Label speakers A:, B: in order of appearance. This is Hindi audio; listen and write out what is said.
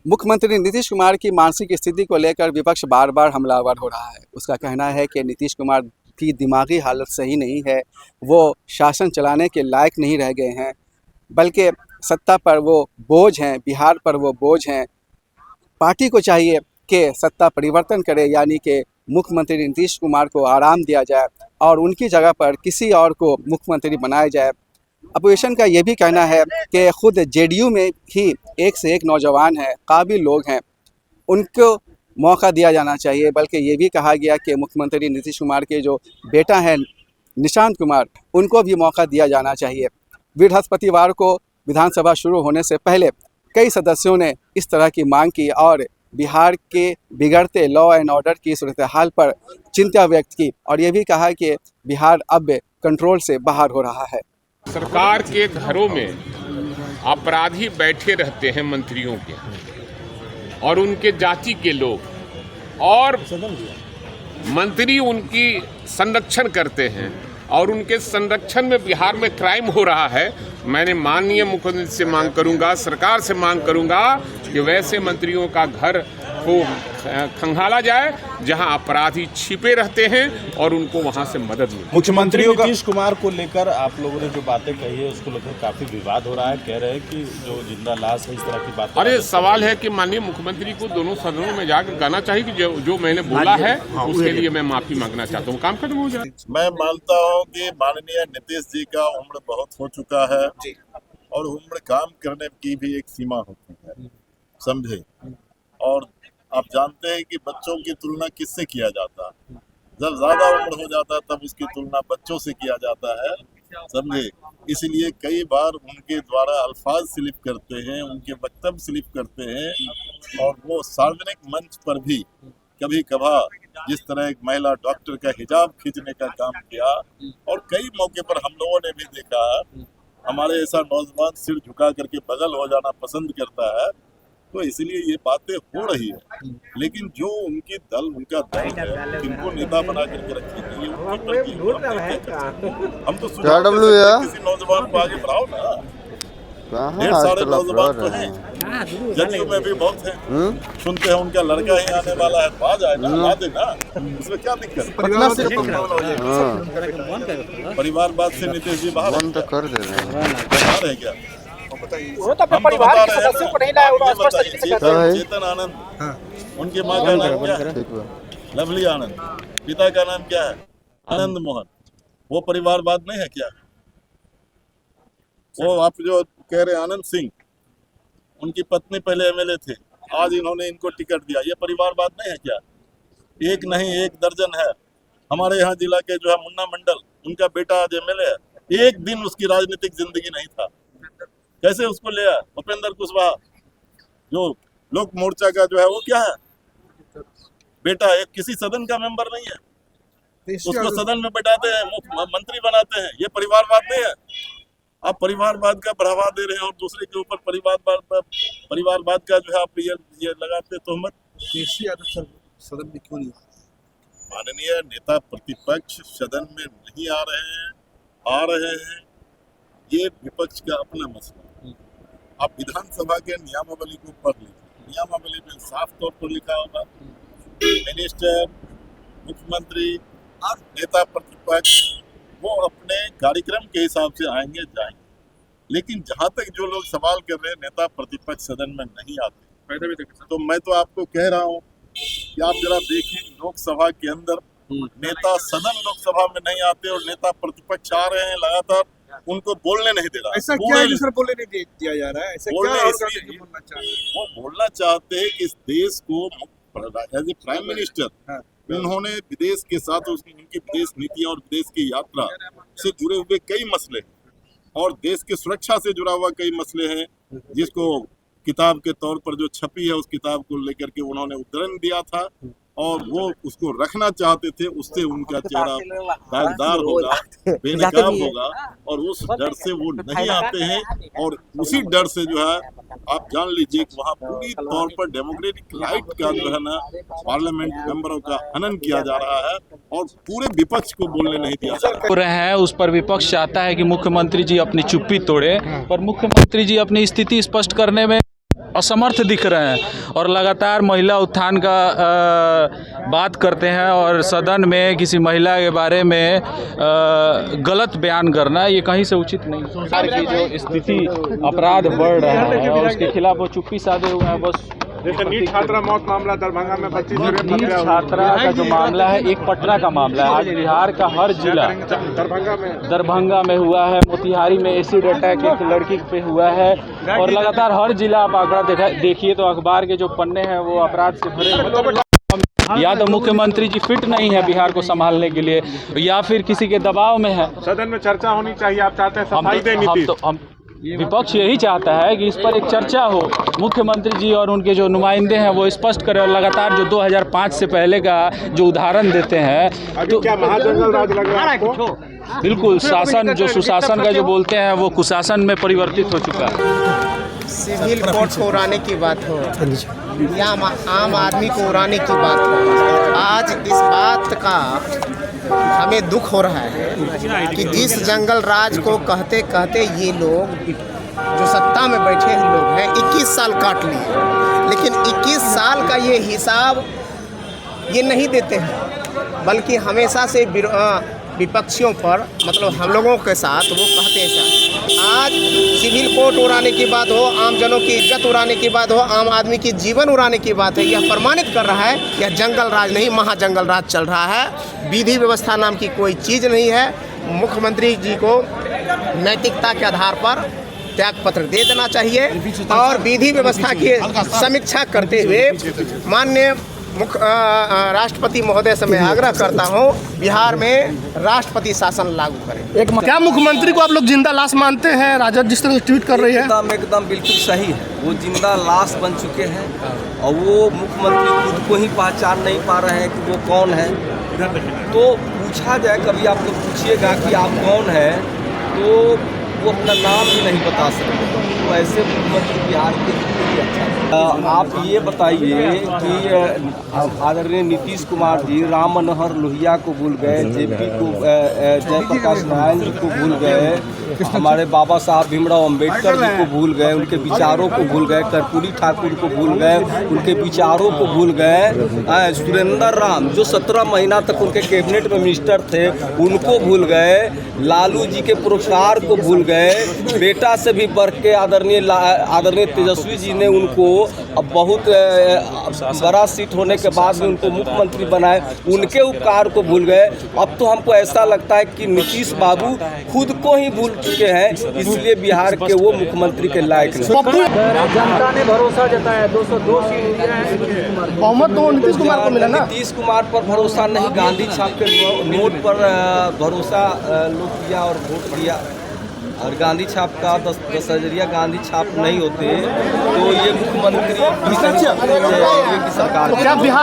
A: मुख्यमंत्री नीतीश कुमार की मानसिक स्थिति को लेकर विपक्ष बार बार हमलावर हो रहा है। उसका कहना है कि नीतीश कुमार की दिमागी हालत सही नहीं है, वो शासन चलाने के लायक नहीं रह गए हैं, बल्कि सत्ता पर वो बोझ हैं, बिहार पर वो बोझ हैं। पार्टी को चाहिए कि सत्ता परिवर्तन करे, यानी कि मुख्यमंत्री नीतीश कुमार को आराम दिया जाए और उनकी जगह पर किसी और को मुख्यमंत्री बनाया जाए। अपोजिशन का ये भी कहना है कि खुद जेडीयू में ही एक से एक नौजवान हैं, काबिल लोग हैं, उनको मौका दिया जाना चाहिए। बल्कि ये भी कहा गया कि मुख्यमंत्री नीतीश कुमार के जो बेटा हैं निशांत कुमार, उनको भी मौका दिया जाना चाहिए। बृहस्पतिवार को विधानसभा शुरू होने से पहले कई सदस्यों ने इस तरह की मांग की और बिहार के बिगड़ते लॉ एंड ऑर्डर की सूरत हाल पर चिंता व्यक्त की और ये भी कहा कि बिहार अब कंट्रोल से बाहर हो रहा है।
B: सरकार के घरों में अपराधी बैठे रहते हैं मंत्रियों के और उनके जाति के लोग, और मंत्री उनकी संरक्षण करते हैं और उनके संरक्षण में बिहार में क्राइम हो रहा है। मैंने माननीय मुख्यमंत्री से मांग करूंगा, सरकार से मांग करूंगा कि वैसे मंत्रियों का घर को खंगाला जाए जहां अपराधी छिपे रहते हैं और उनको वहां से मदद मिले।
C: मुख्यमंत्रियों नीतीश कुमार को लेकर आप लोगों ने जो बातें कही है उसको लेकर काफी विवाद हो रहा है। कह रहे हैं कि जो जिंदा लाश है, इस तरह की बात।
B: अरे सवाल है कि माननीय मुख्यमंत्री को दोनों सदनों में जाकर कहना चाहिए कि जो मैंने बोला है उसके लिए मैं माफी मांगना चाहता हूँ, काम खत्म हो जाए।
D: मैं मानता हूँ कि माननीय नीतीश जी का उम्र बहुत हो चुका है और उम्र काम करने की भी एक सीमा होती है, समझे। और आप जानते हैं कि बच्चों की तुलना किससे किया जाता है? जब ज्यादा उम्र हो जाता है तब उसकी तुलना बच्चों से किया जाता है, समझे। इसलिए कई बार उनके द्वारा अल्फाज स्लिप करते हैं, उनके वक्तव्य स्लिप करते हैं और वो सार्वजनिक मंच पर भी कभी कभार जिस तरह एक महिला डॉक्टर का हिजाब खींचने का काम किया और कई मौके पर हम लोगों ने भी देखा हमारे ऐसा नौजवान सिर झुका करके बगल हो जाना पसंद करता है। तो इसलिए ये बातें हो रही है, लेकिन जो उनकी दल उनका दल है, जिनको नेता बना करके रखी गई है, हम तो किसी नौजवान को आगे बढ़ाओ ना। ढेर सारे नौजवान तो हैं, जदयू में भी बहुत हैं, सुनते हैं उनका लड़का ही आने वाला है, तो आ जाए ना, ला देना, इसमें क्या दिक्कत। परिवारवाद से नीतीश जी बाहर कर दे रहे हैं क्या?
E: वो तो अपने परिवार के सदस्यों को नहीं लाया, वो स्पष्ट तरीके से कहते हैं।
D: चेतन आनंद, उनकी मां का नाम क्या है? लवली आनंद। पिता का नाम क्या है? आनंद मोहन। वो परिवारवाद नहीं है क्या? वो आप जो कह रहे आनंद सिंह, उनकी पत्नी पहले एमएलए थे, आज इन्होंने इनको टिकट दिया, ये परिवारवाद नहीं है क्या? एक नहीं एक दर्जन है। हमारे यहाँ जिला के जो है मुन्ना मंडल, उनका बेटा आज एमएलए है, एक दिन उसकी राजनीतिक जिंदगी नहीं था, कैसे उसको लिया? उपेंद्र कुशवाहा जो लोक मोर्चा का जो है वो क्या है बेटा, एक किसी सदन का मेंबर नहीं है, उसको सदन में बैठाते हैं, मंत्री बनाते हैं। ये परिवारवाद नहीं है। आप परिवारवाद का बढ़ावा दे रहे हैं और दूसरे के ऊपर परिवारवाद का जो है आप ये लगाते तोहमत।
A: सदन में क्यों नहीं?
D: माननीय नेता प्रतिपक्ष सदन में नहीं आ रहे हैं, ये विपक्ष का अपना मसला है। आप विधानसभा के नियमावली को पढ़ लीजिए, नियमावली में साफ तौर पर लिखा होगा मिनिस्टर, मुख्यमंत्री और नेता प्रतिपक्ष वो अपने कार्यक्रम के हिसाब से आएंगे जाएंगे। लेकिन जहां तक जो लोग सवाल कर रहे हैं नेता प्रतिपक्ष सदन में नहीं आते, तो मैं तो आपको कह रहा हूँ कि आप जरा देखिए लोकसभा के अंदर नेता सदन लोकसभा में नहीं आते और नेता प्रतिपक्ष आ रहे हैं लगातार, उनको बोलने नहीं दे रहा।
A: ऐसा क्या है सर बोलने नहीं दिया जा रहा है? ऐसा क्या
D: वो बोलना चाहते हैं कि इस देश को एज ए प्राइम मिनिस्टर उन्होंने विदेश के साथ उनकी विदेश नीतियां और विदेश की यात्रा से जुड़े हुए कई मसले हैं और देश की सुरक्षा से जुड़ा हुआ कई मसले हैं, जिसको किताब के तौर पर जो छपी है उस किताब को लेकर के उन्होंने उद्धरण दिया था और वो उसको रखना चाहते थे। उससे उनका चेहरा दागदार होगा, बेनकाब होगा और उस डर से वो नहीं आते हैं। और उसी डर से जो है आप जान लीजिए कि वहाँ पूरी तौर पर डेमोक्रेटिक राइट का जो है ना पार्लियामेंट मेंबरों का हनन किया जा रहा है और पूरे विपक्ष को बोलने नहीं दिया जा रहा
F: है। उस पर विपक्ष चाहता है कि मुख्यमंत्री जी अपनी चुप्पी तोड़े, पर मुख्यमंत्री जी अपनी स्थिति स्पष्ट करने में असमर्थ दिख रहे हैं और लगातार महिला उत्थान का बात करते हैं और सदन में किसी महिला के बारे में गलत बयान करना ये कहीं से उचित नहीं। सरकार की जो स्थिति अपराध बढ़ रहा है और उसके खिलाफ वो चुप्पी साधे हुए हैं। बस
E: जैसे नीट छात्रा मौत मामला दरभंगा में 25
F: नीट छात्रा का जो मामला है एक पटना का मामला है। आज बिहार का हर जिला दरभंगा में हुआ है, मोतिहारी में एसिड अटैक एक लड़की पे हुआ है और लगातार हर जिला आप आंकड़ा देखिए तो अखबार के जो पन्ने हैं वो अपराध से भरे। या तो मुख्यमंत्री जी फिट नहीं है बिहार को संभालने के लिए या फिर किसी के दबाव में है।
E: सदन में चर्चा होनी चाहिए, आप चाहते हैं सफाई दे नीतीश।
F: विपक्ष यही चाहता है कि इस पर एक चर्चा हो, मुख्यमंत्री जी और उनके जो नुमाइंदे हैं वो स्पष्ट करें और लगातार जो 2005 से पहले का जो उदाहरण देते हैं
E: तो क्या महाजंगल राज लग रहा है आपको?
F: बिल्कुल शासन जो सुशासन का जो बोलते हैं वो कुशासन में परिवर्तित हो चुका है।
G: सिविल कोर्ट को उड़ाने की बात हो या आम आदमी को उड़ाने की बात हो, आज इस बात का हमें दुख हो रहा है कि जिस जंगल राज को कहते कहते ये लोग जो सत्ता में बैठे हैं लोग हैं 21 साल काट लिए, लेकिन 21 साल का ये हिसाब ये नहीं देते हैं, बल्कि हमेशा से विपक्षियों पर मतलब हम लोगों के साथ वो कहते हैं। आज सिविल कोर्ट उड़ाने की बात हो, आम जनों की इज्जत उड़ाने की बात हो, आम आदमी की जीवन उड़ाने की बात है, यह प्रमाणित कर रहा है यह जंगल राज नहीं महाजंगल राज चल रहा है। विधि व्यवस्था नाम की कोई चीज़ नहीं है। मुख्यमंत्री जी को नैतिकता के आधार पर त्याग पत्र दे देना चाहिए और विधि व्यवस्था की समीक्षा करते हुए माननीय राष्ट्रपति महोदय से मैं आग्रह करता हूं बिहार में राष्ट्रपति शासन लागू करें।
H: क्या मुख्यमंत्री को आप लोग जिंदा लाश मानते हैं? राजद जिस तरह से ट्वीट कर रही है
I: एकदम बिल्कुल सही है। वो जिंदा लाश बन चुके हैं और वो मुख्यमंत्री खुद को ही पहचान नहीं पा रहे हैं कि वो कौन है। तो पूछा जाए, कभी आप लोग पूछिएगा कि आप कौन है तो वो अपना नाम भी नहीं बता सकते। तो ऐसे मुख्यमंत्री बिहार के लिए अच्छा है। आप ये बताइए कि आदरणीय नीतीश कुमार जी राम मनोहर लोहिया को भूल गए, जेपी को जयप्रकाश नारायण जी को भूल गए, हमारे बाबा साहब भीमराव अंबेडकर जी को भूल गए, उनके विचारों को भूल गए, कर्पूरी ठाकुर को भूल गए, उनके विचारों को भूल गए, सुरेंद्र राम जो 17 महीना तक उनके कैबिनेट में मिनिस्टर थे उनको भूल गए, लालू जी के पुरस्कार को भूल गए, बेटा से भी बढ़ के आदरणीय तेजस्वी जी ने उनको अब बहुत बड़ा सीट होने के बाद भी उनको मुख्यमंत्री बनाए, उनके उपकार को भूल गए। अब तो हमको ऐसा लगता है कि नीतीश बाबू खुद को ही भूल चुके हैं, इसलिए बिहार के वो मुख्यमंत्री के लायक नहीं।
E: जनता ने भरोसा जताया 202 सीट
H: बहुमत तो नीतीश कुमार को मिला ना।
I: नीतीश कुमार पर भरोसा नहीं, गांधी छाप के नोट पर भरोसा लोग किया और वोट दिया। और गांधी छाप का 10 हज़ारिया गांधी छाप नहीं होते तो ये मुख्यमंत्री की सरकार।